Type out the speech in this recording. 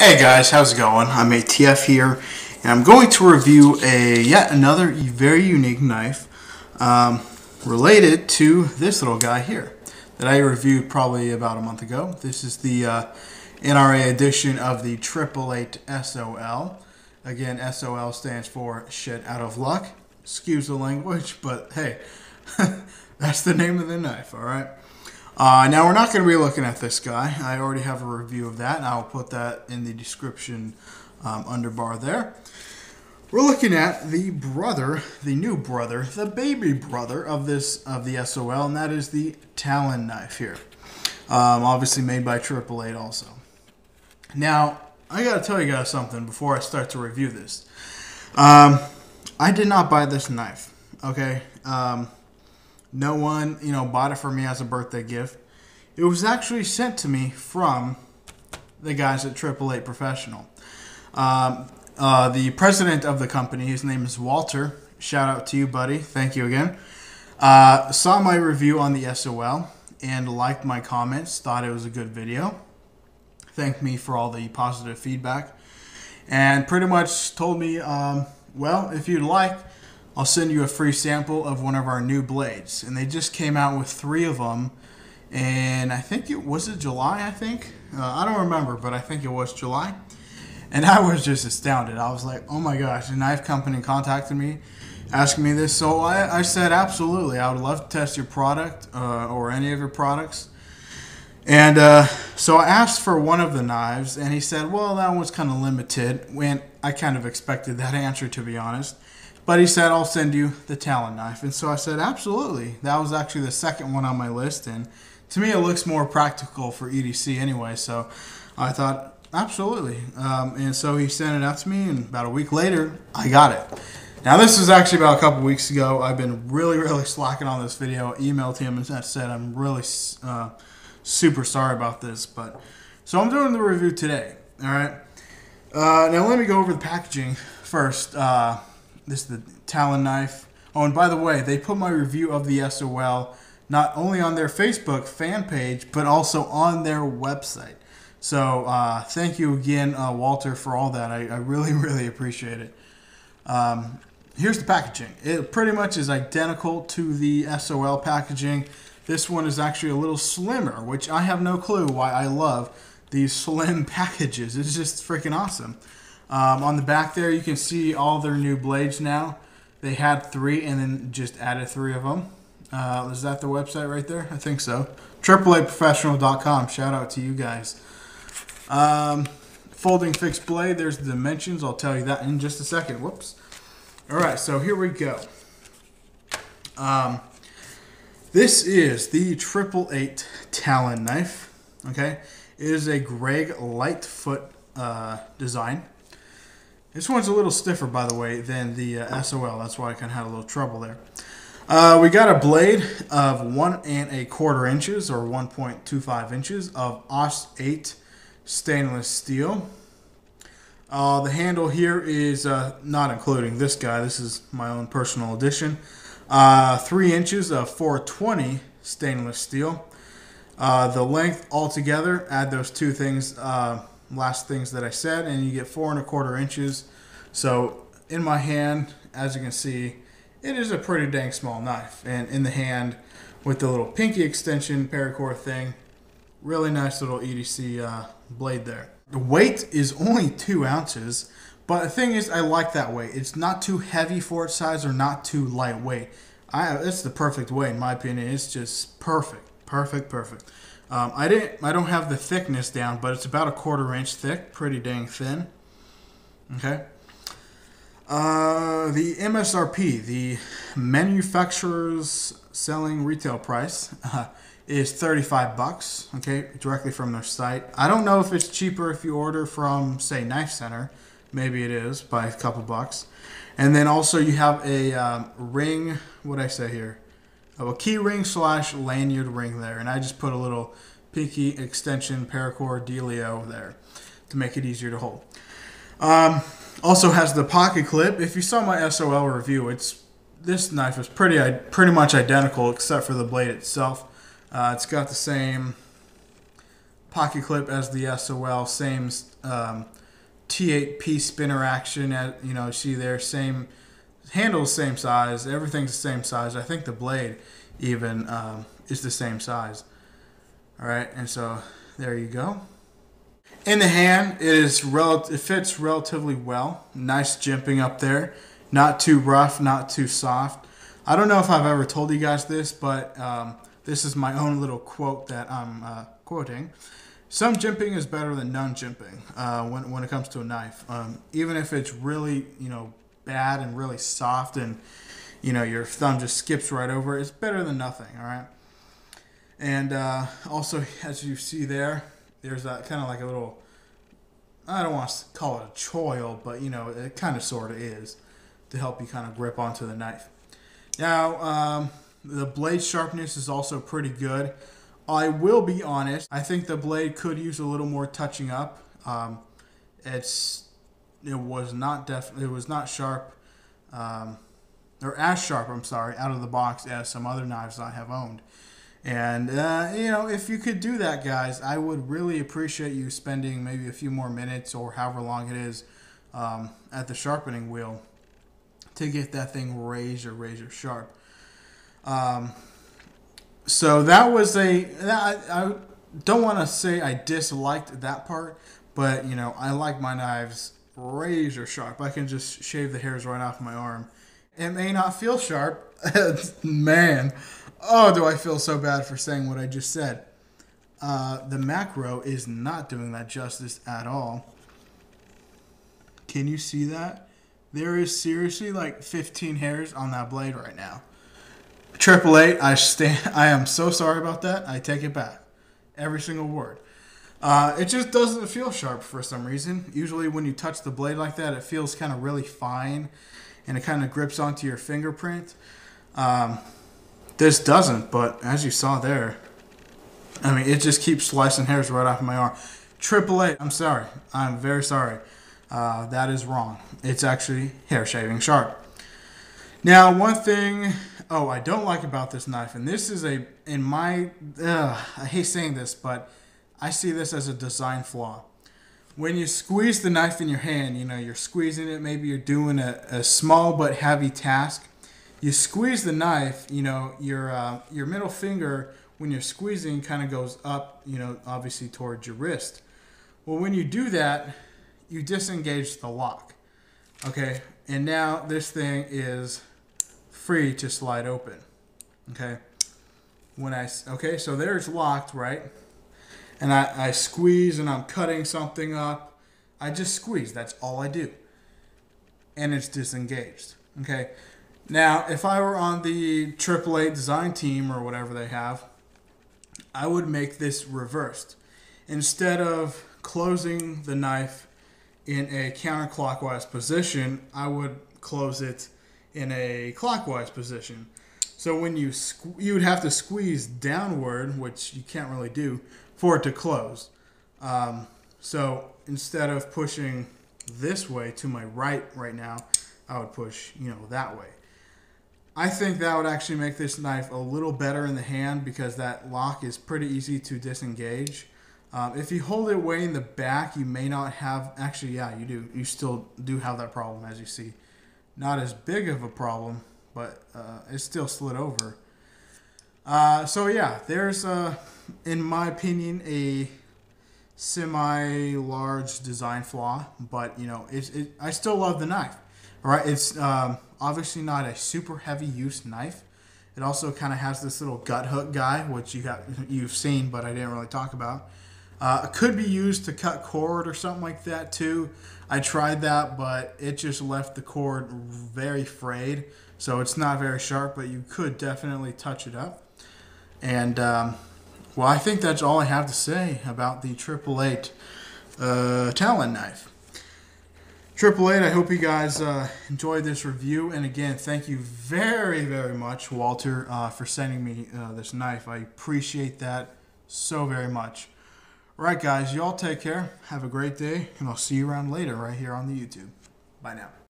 Hey guys, how's it going? I'm ATF here, and I'm going to review yet another very unique knife related to this little guy here that I reviewed probably about a month ago. This is the NRA edition of the 888 SOL. Again, SOL stands for shit out of luck. Excuse the language, but hey, that's the name of the knife, alright? Now, we're not going to be looking at this guy. I already have a review of that, and I'll put that in the description underbar there. We're looking at the brother, the new brother, the baby brother of the SOL, and that is the Talon knife here. Obviously made by 888 also. Now, I got to tell you guys something before I start to review this. I did not buy this knife, okay? No one, bought it for me as a birthday gift. It was actually sent to me from the guys at 888 Professional. The president of the company, his name is Walter. Shout out to you, buddy. Thank you again. Saw my review on the SOL and liked my comments. Thought it was a good video. Thanked me for all the positive feedback. And pretty much told me, well, if you'd like, I'll send you a free sample of one of our new blades. And they just came out with 3 of them. And I think was July, I think? I don't remember, but I think it was July. And I was just astounded. I was like, oh my gosh, a knife company contacted me asking me this. So I said, absolutely. I would love to test your product or any of your products. And so I asked for one of the knives. And he said, well, that one's kind of limited. When I kind of expected that answer, to be honest. But he said, I'll send you the Talon knife. And so I said, absolutely. That was actually the second one on my list. And to me, it looks more practical for EDC anyway. So I thought, absolutely. And so he sent it out to me. And about a week later, I got it. Now, this is actually about a couple weeks ago. I've been really slacking on this video. Emailed him and said, I'm really super sorry about this. So I'm doing the review today. All right. Now, let me go over the packaging first. This is the Talon knife. Oh, and by the way, they put my review of the SOL not only on their Facebook fan page, but also on their website. So thank you again, Walter, for all that. I really appreciate it. Here's the packaging. It pretty much is identical to the SOL packaging. This one is actually a little slimmer, which I have no clue why I love these slim packages. It's just freaking awesome. On the back there, you can see all their new blades now. They had 3 and then just added 3 of them. Is that the website right there? I think so. 888professional.com. Shout out to you guys. Folding fixed blade. There's the dimensions. I'll tell you that in just a second. Whoops. All right, so here we go. This is the 888 Talon knife. Okay, it is a Greg Lightfoot design. This one's a little stiffer, by the way, than the SOL. That's why I kind of had a little trouble there. We got a blade of 1 1/4 inches or 1.25 inches of AUS 8 stainless steel. The handle here is not including this guy. This is my own personal edition. 3 inches of 420 stainless steel. The length altogether, add those 2 things, last things that I said, and you get 4 1/4 inches. So in my hand, as you can see, it is a pretty dang small knife. And in the hand with the little pinky extension paracord thing, really nice little EDC blade there. The weight is only 2 ounces, but the thing is, I like that weight. It's not too heavy for its size or not too lightweight. It's the perfect weight in my opinion. It's just perfect. I don't have the thickness down, but it's about 1/4 inch thick, pretty dang thin. Okay. The MSRP, the manufacturer's selling retail price, is $35. Okay, directly from their site. I don't know if it's cheaper if you order from, say, Knife Center. Maybe it is by a couple bucks. And then also you have a ring. What I say here? A key ring / lanyard ring there, and I just put a little pinky extension paracord dealio there to make it easier to hold. Also has the pocket clip. If you saw my SOL review, this knife is pretty much identical except for the blade itself. It's got the same pocket clip as the SOL, same T8P spinner action. You see there, same handles, same size, everything's the same size. I think the blade even is the same size. All right, and so there you go. In the hand, it fits relatively well. Nice jimping up there. Not too rough, not too soft. I don't know if I've ever told you guys this, but this is my own little quote that I'm quoting. Some jimping is better than none jimping when it comes to a knife. Even if it's really, bad and really soft and, your thumb just skips right over it, it's better than nothing, all right? And also, as you see there, there's that kind of like a little, I don't want to call it a choil, but it kind of sort of is, to help you kind of grip onto the knife. Now, the blade sharpness is also pretty good. I will be honest, I think the blade could use a little more touching up. It was not sharp, or as sharp, I'm sorry, out of the box as some other knives I have owned. And, if you could do that, guys, I would really appreciate you spending maybe a few more minutes or however long it is at the sharpening wheel to get that thing razor sharp. So that was I don't want to say I disliked that part, but, I like my knives razor sharp. I can just shave the hairs right off my arm. It may not feel sharp. Man. Oh, do I feel so bad for saying what I just said. The macro is not doing that justice at all. Can you see that? There is seriously like 15 hairs on that blade right now. 888, I am so sorry about that. I take it back. Every single word. It just doesn't feel sharp for some reason. Usually when you touch the blade like that, it feels kind of really fine and it kind of grips onto your fingerprint. This doesn't, but as you saw there, it just keeps slicing hairs right off my arm. 888, I'm sorry. I'm very sorry. That is wrong. It's actually hair shaving sharp. Now, one thing, I don't like about this knife, and this is I hate saying this, but I see this as a design flaw. When you squeeze the knife in your hand, you're squeezing it, maybe you're doing a small but heavy task. You squeeze the knife, your middle finger, when you're squeezing, kind of goes up, obviously towards your wrist. Well, when you do that, you disengage the lock. Okay, and now this thing is free to slide open. Okay, so there's locked, right? And I squeeze and I'm cutting something up. I just squeeze, that's all I do. And it's disengaged. Okay. Now, if I were on the 888 design team or whatever they have, I would make this reversed. Instead of closing the knife in a counterclockwise position, I would close it in a clockwise position. So when you would have to squeeze downward, which you can't really do, for it to close. So instead of pushing this way to my right now, I would push, that way. I think that would actually make this knife a little better in the hand because that lock is pretty easy to disengage. If you hold it way in the back, you may not have, actually, yeah, you do. You still do have that problem, as you see. Not as big of a problem, but it's still slid over. So yeah, there's, in my opinion, a semi-large design flaw, but, I still love the knife. All right, it's obviously not a super heavy use knife. It also kind of has this little gut hook guy, which you've seen, but I didn't really talk about. It could be used to cut cord or something like that too. I tried that, but it just left the cord very frayed, so it's not very sharp, but you could definitely touch it up. And, well, I think that's all I have to say about the 888 Talon knife. 888, I hope you guys enjoyed this review. And again, thank you very, very much, Walter, for sending me this knife. I appreciate that so very much. All right, guys, y'all take care. Have a great day, and I'll see you around later right here on the YouTube. Bye now.